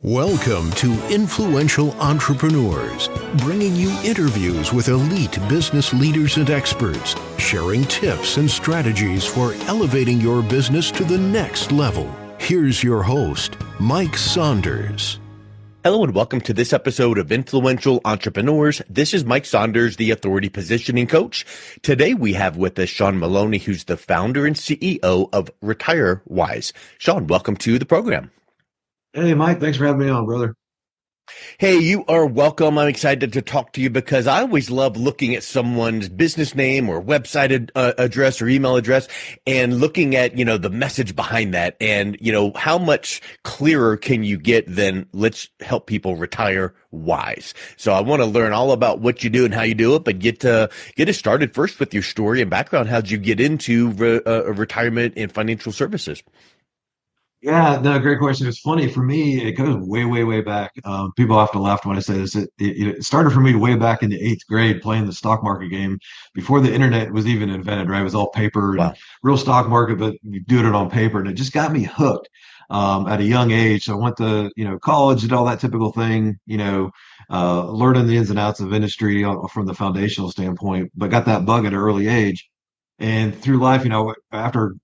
Welcome to Influential Entrepreneurs, bringing you interviews with elite business leaders and experts, sharing tips and strategies for elevating your business to the next level. Here's your host, Mike Saunders. Hello and welcome to this episode of Influential Entrepreneurs. This is Mike Saunders, the Authority Positioning Coach. Today we have with us Shawn Maloney, who's the founder and CEO of RetireWise. Shawn, welcome to the program. Hey, Mike, thanks for having me on, brother. Hey, you are welcome. I'm excited to talk to you because I always love looking at someone's business name or website address or email address and looking at, the message behind that and, how much clearer can you get than let's help people retire wise. So I want to learn all about what you do and how you do it, but get us started first with your story and background. How'd you get into retirement and financial services? Yeah, no, great question. It's funny for me. It goes way, way, way back. People often laugh when I say this. It started for me way back in the eighth grade playing the stock market game before the internet was even invented, right? It was all paper and Wow. real stock market, but you do it on paper. And it just got me hooked at a young age. So I went to, college, did all that typical thing, learning the ins and outs of industry from the foundational standpoint, but got that bug at an early age. And through life, after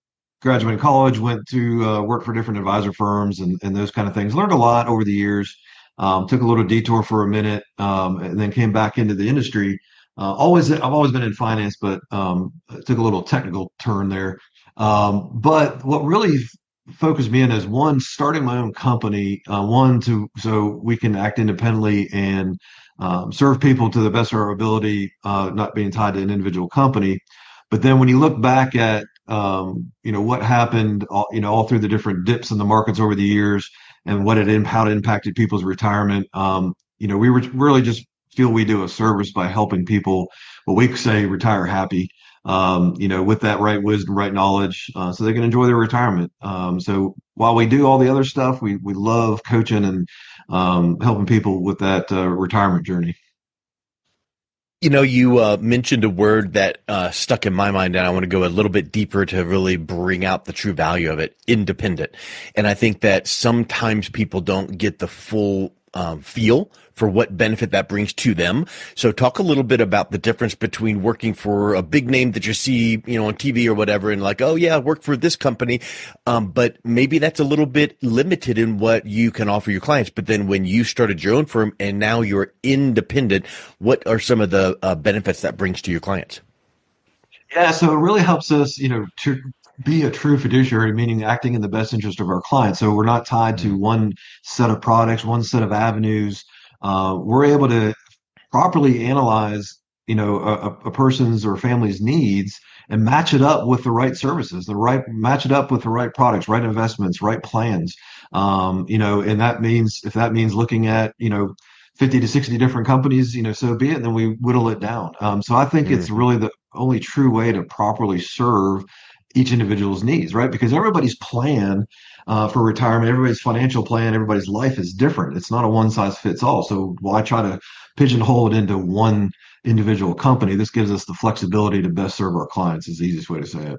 graduated college, went to work for different advisor firms and those kind of things. Learned a lot over the years. Took a little detour for a minute, and then came back into the industry. I've always been in finance, but took a little technical turn there. But what really focused me in is one, starting my own company, so we can act independently and serve people to the best of our ability, not being tied to an individual company. But then when you look back at what happened, all through the different dips in the markets over the years and how it impacted people's retirement. We were really just feel we do a service by helping people, what we say, retire happy, with that right wisdom, right knowledge, so they can enjoy their retirement. So while we do all the other stuff, we love coaching and helping people with that retirement journey. You mentioned a word that stuck in my mind, and I want to go a little bit deeper to really bring out the true value of it, independent. And I think that sometimes people don't get the full feel for what benefit that brings to them. So talk a little bit about the difference between working for a big name that you see, on TV or whatever, and like, oh yeah, I work for this company. But maybe that's a little bit limited in what you can offer your clients. But then when you started your own firm and now you're independent, what are some of the benefits that brings to your clients? Yeah, so it really helps us, to be a true fiduciary, meaning acting in the best interest of our clients. So we're not tied to one set of products, one set of avenues. We're able to properly analyze, a person's or family's needs and match it up with the right services, match it up with the right products, right investments, right plans. And that means if that means looking at, 50 to 60 different companies, so be it, and then we whittle it down. So I think it's really the only true way to properly serve each individual's needs, right? Because everybody's plan for retirement, everybody's financial plan, everybody's life is different. It's not a one size fits all. So why try to pigeonhole it into one individual company? This gives us the flexibility to best serve our clients is the easiest way to say it.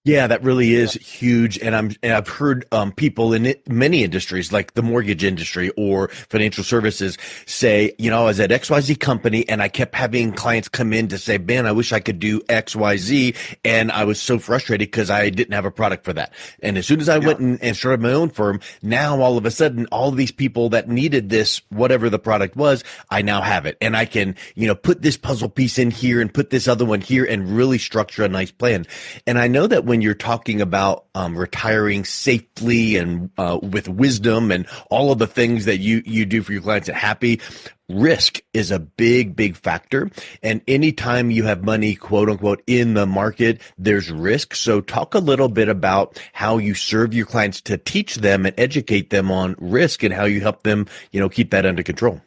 Yeah, that really is huge. And I've heard people in many industries, like the mortgage industry or financial services, say, I was at XYZ company and I kept having clients come in to say, man, I wish I could do XYZ. And I was so frustrated because I didn't have a product for that. And as soon as I went and started my own firm, now all of a sudden, all of these people that needed this, whatever the product was, I now have it. And I can, put this puzzle piece in here and put this other one here and really structure a nice plan. And I know that when you're talking about retiring safely and with wisdom and all of the things that you do for your clients at Happy, risk is a big, big factor. And anytime you have money, quote unquote, in the market, there's risk. So talk a little bit about how you serve your clients to teach them and educate them on risk and how you help them, keep that under control.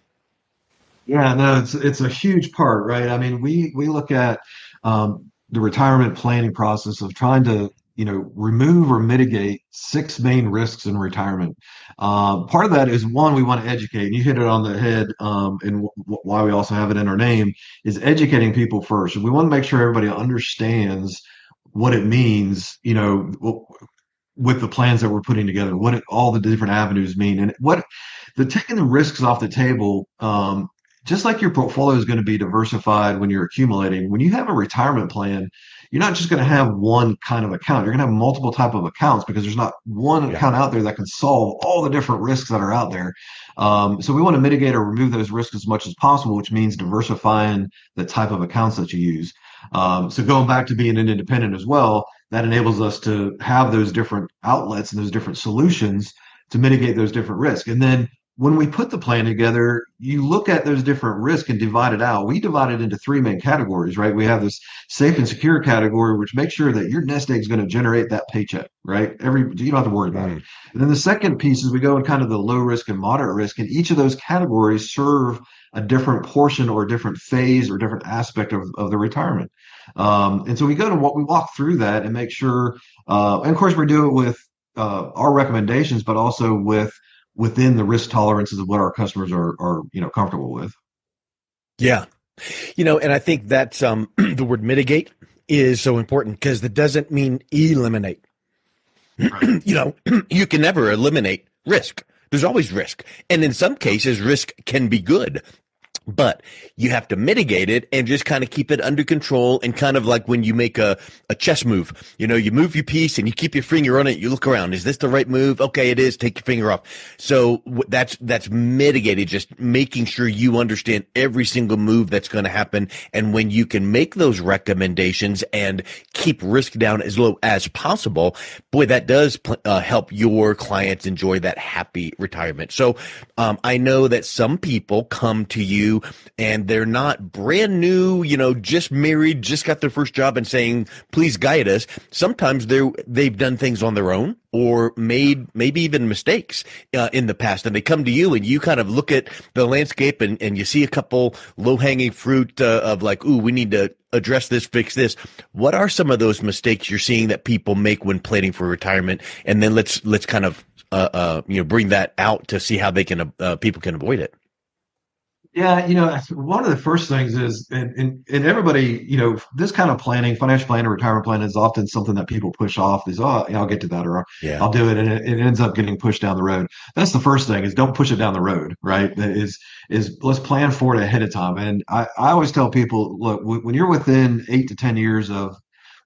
Yeah, no, it's a huge part, right? I mean, we look at the retirement planning process of trying to remove or mitigate six main risks in retirement. Part of that is one, we want to educate, and you hit it on the head, and why we also have it in our name is educating people first. And we want to make sure everybody understands what it means, with the plans that we're putting together, all the different avenues mean, and what the taking the risks off the table. Just like your portfolio is going to be diversified when you're accumulating, when you have a retirement plan, you're not just going to have one kind of account. You're going to have multiple type of accounts because there's not one Yeah. account out there that can solve all the different risks that are out there. So we want to mitigate or remove those risks as much as possible, which means diversifying the type of accounts that you use. So going back to being an independent as well, that enables us to have those different outlets and those different solutions to mitigate those different risks. And then when we put the plan together, you look at those different risks and divide it out. We divide it into three main categories, right? We have this safe and secure category, which makes sure that your nest egg is going to generate that paycheck, right? You don't have to worry about it. Mm. And then the second piece is we go in kind of the low risk and moderate risk, and each of those categories serve a different portion or a different phase or different aspect of the retirement. And so we go to what we walk through that and make sure, and of course we do it with our recommendations, but also within the risk tolerances of what our customers are comfortable with. Yeah. And I think that's the word mitigate is so important because that doesn't mean eliminate. Right. You can never eliminate risk. There's always risk. And in some cases, risk can be good. But you have to mitigate it and just kind of keep it under control, and kind of like when you make a chess move, you move your piece and you keep your finger on it. You look around. Is this the right move? Okay, it is. Take your finger off. So that's mitigated, just making sure you understand every single move that's going to happen. And when you can make those recommendations and keep risk down as low as possible, boy, that does help your clients enjoy that happy retirement. So I know that some people come to you and they're not brand new, just married, just got their first job and saying, please guide us. Sometimes they've done things on their own or made maybe even mistakes in the past. And they come to you and you kind of look at the landscape and you see a couple low hanging fruit of like, ooh, we need to address this, fix this. What are some of those mistakes you're seeing that people make when planning for retirement? And then let's kind of, bring that out to see how they can, people can avoid it. Yeah, one of the first things is, and everybody, this kind of planning, financial planning, retirement planning is often something that people push off. Is, oh, yeah, I'll get to that, or Yeah. I'll do it, and it ends up getting pushed down the road. That's the first thing, is don't push it down the road, right? That is let's plan for it ahead of time. And I always tell people, look, when you're within 8 to 10 years of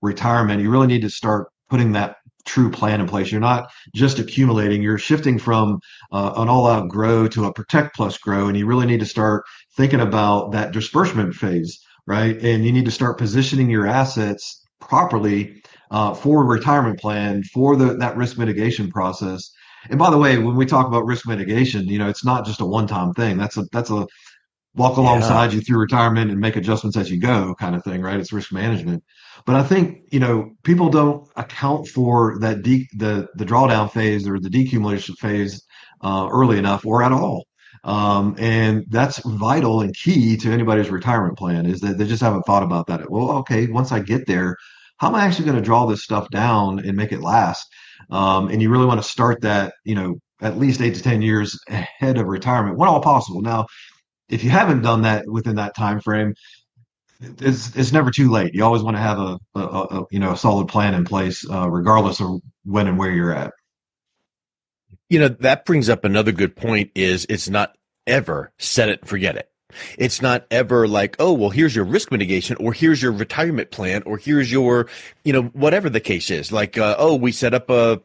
retirement, you really need to start putting that true plan in place. You're not just accumulating, you're shifting from an all out grow to a protect plus grow. And you really need to start thinking about that disbursement phase, right? And you need to start positioning your assets properly for a retirement plan, for that risk mitigation process. And by the way, when we talk about risk mitigation, it's not just a one-time thing. That's a walk Yeah. alongside you through retirement and make adjustments as you go kind of thing, right? It's risk management. But I think, people don't account for that the drawdown phase or the decumulation phase early enough or at all. And that's vital and key to anybody's retirement plan, is that they just haven't thought about that. Well, okay, once I get there, how am I actually going to draw this stuff down and make it last? And you really want to start that, at least 8 to 10 years ahead of retirement, when all possible. Now, if you haven't done that within that time frame, it's never too late. You always want to have a solid plan in place, regardless of when and where you're at. That brings up another good point, is it's not ever set it and forget it. It's not ever like, oh, well, here's your risk mitigation, or here's your retirement plan, or here's your, whatever the case is. Like, oh, we set up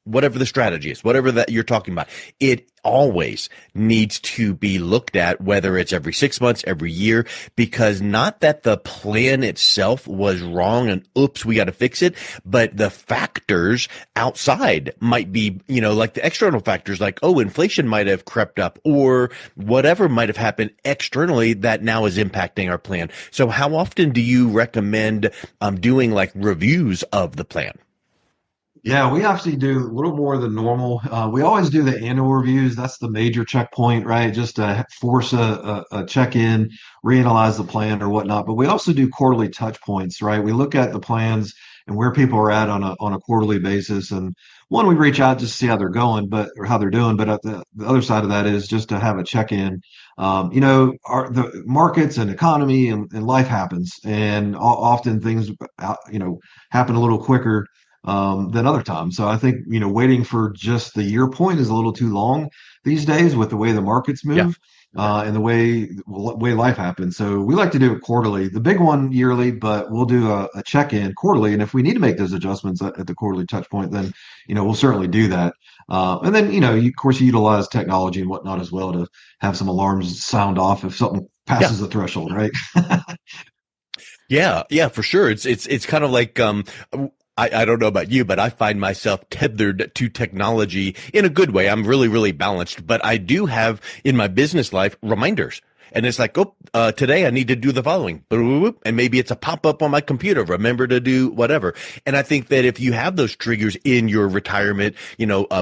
whatever the strategy is, whatever that you're talking about. It always needs to be looked at, whether it's every 6 months, every year, because not that the plan itself was wrong and oops, we got to fix it, but the factors outside might be, like the external factors, like, oh, inflation might have crept up, or whatever might have happened externally that now is impacting our plan. So how often do you recommend doing like reviews of the plan? Yeah, we actually do a little more than normal. We always do the annual reviews. That's the major checkpoint, right? Just to force a check-in, reanalyze the plan or whatnot. But we also do quarterly touch points, right? We look at the plans and where people are at on a quarterly basis. And one, we reach out just to see how they're going, or how they're doing. But at the other side of that is just to have a check-in. The markets and economy and life happens, and often things, happen a little quicker than other times. So I think, waiting for just the year point is a little too long these days with the way the markets Yeah. move. And the way life happens. So we like to do it quarterly, the big one yearly, but we'll do a check-in quarterly. And if we need to make those adjustments at the quarterly touch point, then, we'll certainly do that. And then, of course, you utilize technology and whatnot as well to have some alarms sound off if something Yeah. passes the threshold, right? Yeah, yeah, for sure. It's kind of like I don't know about you, but I find myself tethered to technology in a good way. I'm really, really balanced, but I do have in my business life reminders. And it's like, oh, today I need to do the following. And maybe it's a pop-up on my computer. Remember to do whatever. And I think that if you have those triggers in your retirement,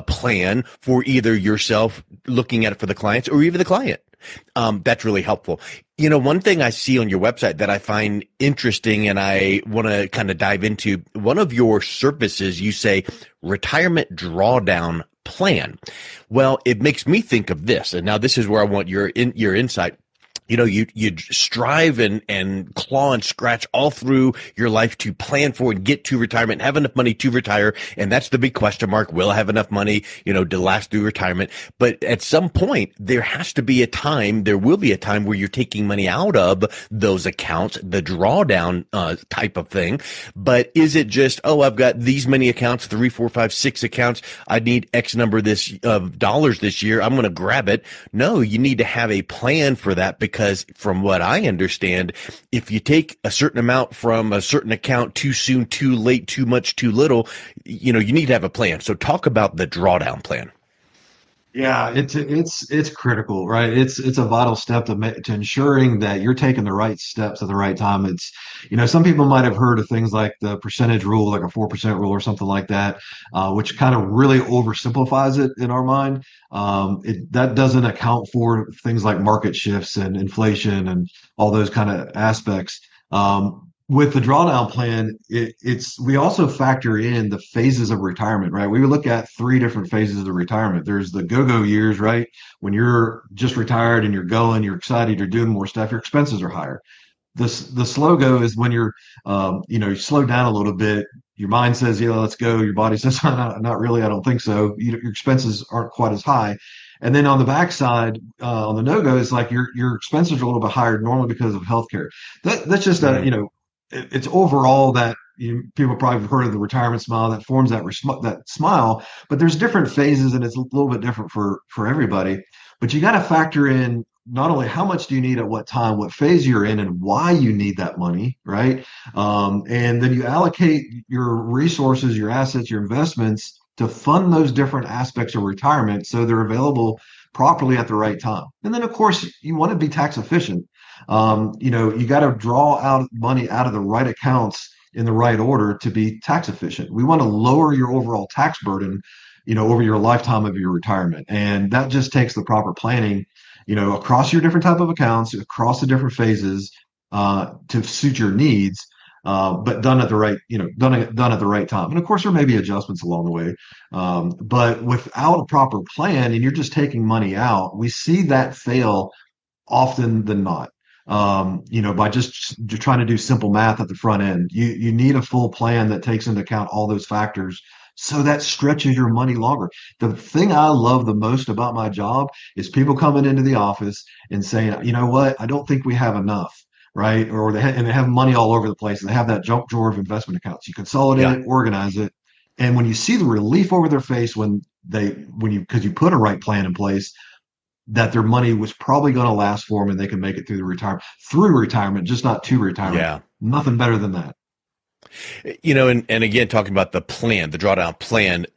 plan for either yourself looking at it for the clients or even the client, that's really helpful. One thing I see on your website that I find interesting and I want to kind of dive into, one of your services, you say retirement drawdown plan. Well, it makes me think of this. And now this is where I want your insight. You strive and claw and scratch all through your life to plan for and get to retirement, have enough money to retire. And that's the big question mark. Will I have enough money, to last through retirement? But at some point, there will be a time where you're taking money out of those accounts, the drawdown, type of thing. But is it just, I've got these many accounts, 3, 4, 5, 6 accounts. I need X number of dollars this year. I'm going to grab it. No, you need to have a plan for that because from what I understand, if you take a certain amount from a certain account too soon, too late, too much, too little, you need to have a plan. So talk about the drawdown plan. Yeah, it's critical, right? It's a vital step to ensuring that you're taking the right steps at the right time. It's, some people might have heard of things like the percentage rule, like a 4% rule or something like that, which kind of really oversimplifies it in our mind. That doesn't account for things like market shifts and inflation and all those kind of aspects. With the drawdown plan, we also factor in the phases of retirement, right? We look at 3 different phases of retirement. There's the go-go years, right? When you're just retired and you're going, you're excited, you're doing more stuff, your expenses are higher. The slow go is when you slow down a little bit. Your mind says, yeah, let's go. Your body says, not really. I don't think so. Your expenses aren't quite as high. And then on the backside, on the no-go, it's like your expenses are a little bit higher normally because of healthcare. That's just it's overall that people probably have heard of the retirement smile that forms that smile, but there's different phases and it's a little bit different for everybody. But you got to factor in not only how much do you need at what time, what phase you're in, and why you need that money, right? And then you allocate your resources, your assets, your investments to fund those different aspects of retirement so they're available properly at the right time. And then, of course, you want to be tax efficient. You got to draw out money out of the right accounts in the right order to be tax efficient. We want to lower your overall tax burden, over your lifetime of your retirement. And that just takes the proper planning, across your different type of accounts, across the different phases, to suit your needs. But done at the right, done at the right time. And of course, there may be adjustments along the way. But without a proper plan and you're just taking money out, we see that fail often than not. By just trying to do simple math at the front end. You need a full plan that takes into account all those factors so that stretches your money longer. The thing I love the most about my job is people coming into the office and saying, you know what, I don't think we have enough, right? Or they have money all over the place and they have that junk drawer of investment accounts. You consolidate Yeah. it, organize it. And when you see the relief over their face because you put a right plan in place, that their money was probably going to last for them and they can make it through retirement, just not to retirement. Yeah. Nothing better than that. And again, talking about the plan, the drawdown plan,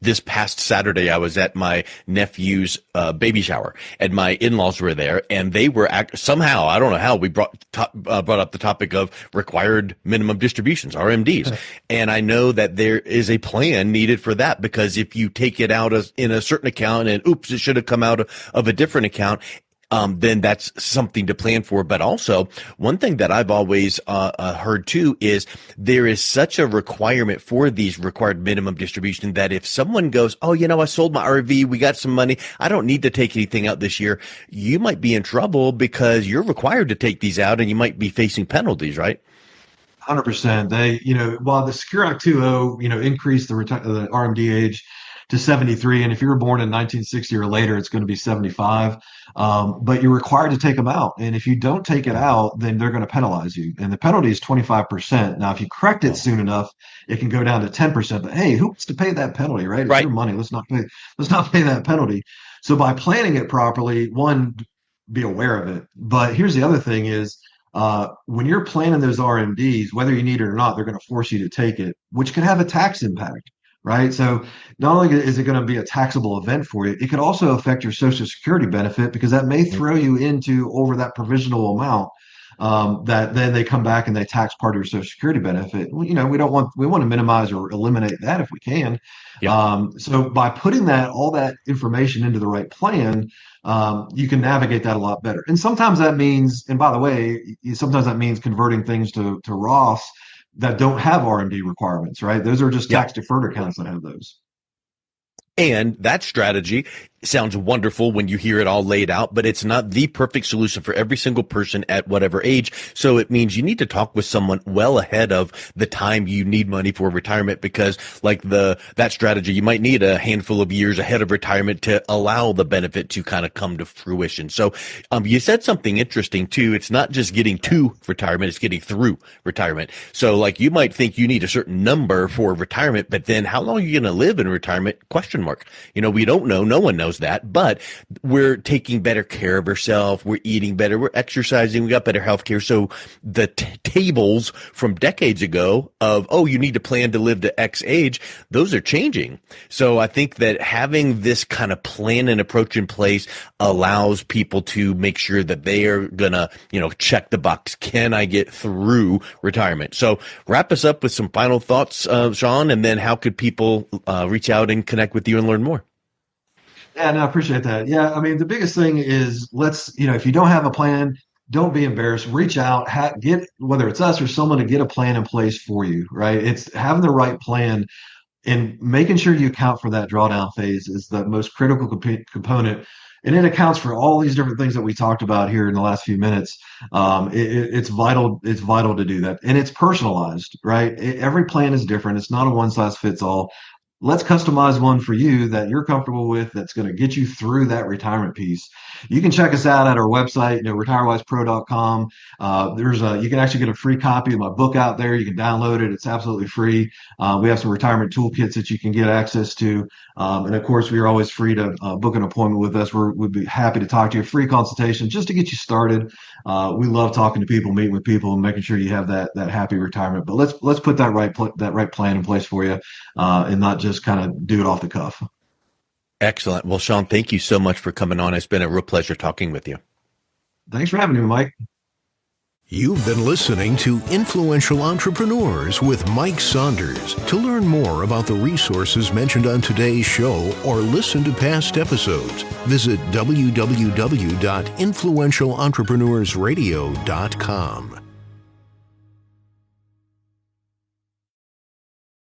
this past Saturday, I was at my nephew's baby shower and my in-laws were there and they were somehow, I don't know how, we brought up the topic of required minimum distributions, RMDs. And I know that there is a plan needed for that because if you take it out in a certain account and oops, it should have come out of a different account, then that's something to plan for. But also, one thing that I've always heard too is there is such a requirement for these required minimum distribution that if someone goes, I sold my RV, we got some money, I don't need to take anything out this year, you might be in trouble because you're required to take these out and you might be facing penalties, right? 100%. They, while the Secure Act 2.0, increased the RMD age to 73, and if you were born in 1960 or later, it's going to be 75. But you're required to take them out, and if you don't take it out, then they're going to penalize you, and the penalty is 25%. Now, if you correct it Oh, soon enough, it can go down to 10%. But hey, who wants to pay that penalty, right? It's right. your money. Let's not pay that penalty. So by planning it properly, one, be aware of it. But here's the other thing is when you're planning those RMDs, whether you need it or not, they're going to force you to take it, which can have a tax impact, right? So not only is it going to be a taxable event for you, it could also affect your Social Security benefit because that may throw you into over that provisional amount. That then they come back and they tax part of your Social Security benefit. Well, we want to minimize or eliminate that if we can. Yeah. So by putting all that information into the right plan, you can navigate that a lot better. And sometimes that means, and by the way, sometimes that means converting things to Roths that don't have RMD requirements, right? Those are just Yeah. tax deferred accounts that have those. And that strategy sounds wonderful when you hear it all laid out, but it's not the perfect solution for every single person at whatever age. So it means you need to talk with someone well ahead of the time you need money for retirement, because like that strategy, you might need a handful of years ahead of retirement to allow the benefit to kind of come to fruition. So you said something interesting too. It's not just getting to retirement, it's getting through retirement. So like you might think you need a certain number for retirement, but then how long are you going to live in retirement? Question mark. We don't know. No one knows that, but we're taking better care of ourselves. We're eating better. We're exercising. We got better health care. So the tables from decades ago of, oh, you need to plan to live to X age, those are changing. So I think that having this kind of plan and approach in place allows people to make sure that they are going to, check the box. Can I get through retirement? So wrap us up with some final thoughts, Shawn, and then how could people reach out and connect with you and learn more? Yeah, no, I appreciate that. Yeah, I mean, the biggest thing is if you don't have a plan, don't be embarrassed. Reach out, get whether it's us or someone to get a plan in place for you, right? It's having the right plan and making sure you account for that drawdown phase is the most critical component. And it accounts for all these different things that we talked about here in the last few minutes. It's vital. It's vital to do that, and it's personalized, right? Every plan is different. It's not a one size fits all. Let's customize one for you that you're comfortable with that's going to get you through that retirement piece. You can check us out at our website, retirewisepro.com. You can actually get a free copy of my book out there. You can download it. It's absolutely free. We have some retirement toolkits that you can get access to. And of course, we are always free to book an appointment with us. We'd be happy to talk to you, a free consultation just to get you started. We love talking to people, meeting with people, and making sure you have that happy retirement. But let's put that right plan in place for you, and not just kind of do it off the cuff. Excellent. Well, Shawn, thank you so much for coming on. It's been a real pleasure talking with you. Thanks for having me, Mike. You've been listening to Influential Entrepreneurs with Mike Saunders. To learn more about the resources mentioned on today's show or listen to past episodes, visit www.influentialentrepreneursradio.com.